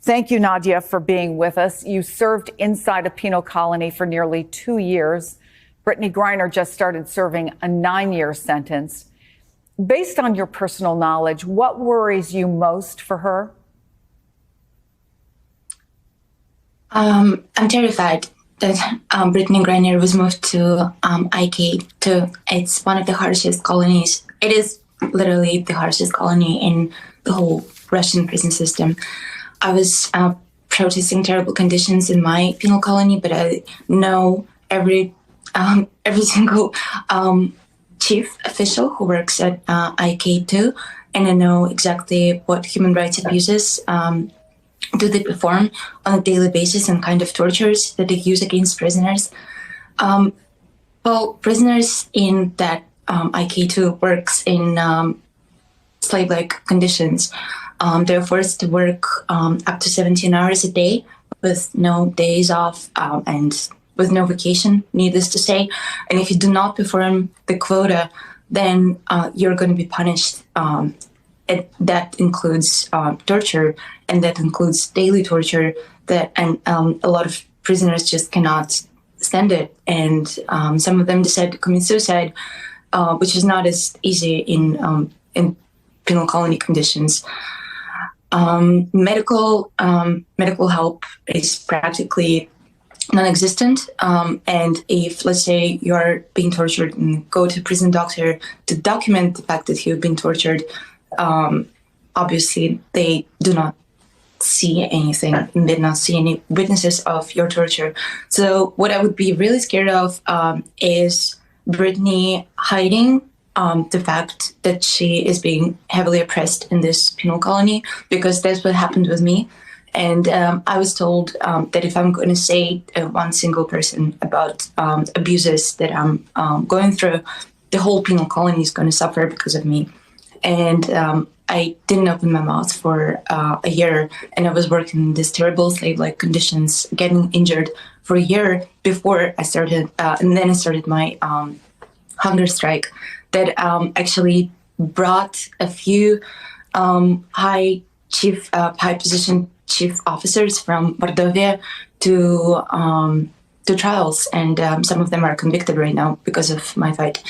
Thank you, Nadia, for being with us. You served inside a penal colony for nearly 2 years. Brittany Griner just started serving a 9-year sentence. Based on your personal knowledge, what worries you most for her? I'm terrified that Brittany Griner was moved to IK2. It's one of the harshest colonies. It is literally the harshest colony in the whole Russian prison system. I was protesting terrible conditions in my penal colony, but I know every single chief official who works at IK2, and I know exactly what human rights abuses do they perform on a daily basis and kind of tortures that they use against prisoners. Well, prisoners in that IK2 works in slave-like conditions. They're forced to work up to 17 hours a day with no days off and with no vacation, needless to say. And if you do not perform the quota, then you're going to be punished. That includes torture, and that includes daily torture. And a lot of prisoners just cannot stand it, and some of them decide to commit suicide, which is not as easy in penal colony conditions. Medical help is practically non-existent, and if, let's say, you're being tortured and go to a prison doctor to document the fact that you've been tortured, obviously they do not see anything, and they do not see any witnesses of your torture. So what I would be really scared of is Brittany hiding the fact that she is being heavily oppressed in this penal colony, because that's what happened with me. And I was told that if I'm going to say one single person about abuses that I'm going through, the whole penal colony is going to suffer because of me. And I didn't open my mouth for a year, and I was working in these terrible slave-like conditions, getting injured for a year before I started, and then I started my hunger strike that actually brought a few high position chief officers from Mordovia to trials, and some of them are convicted right now because of my fight.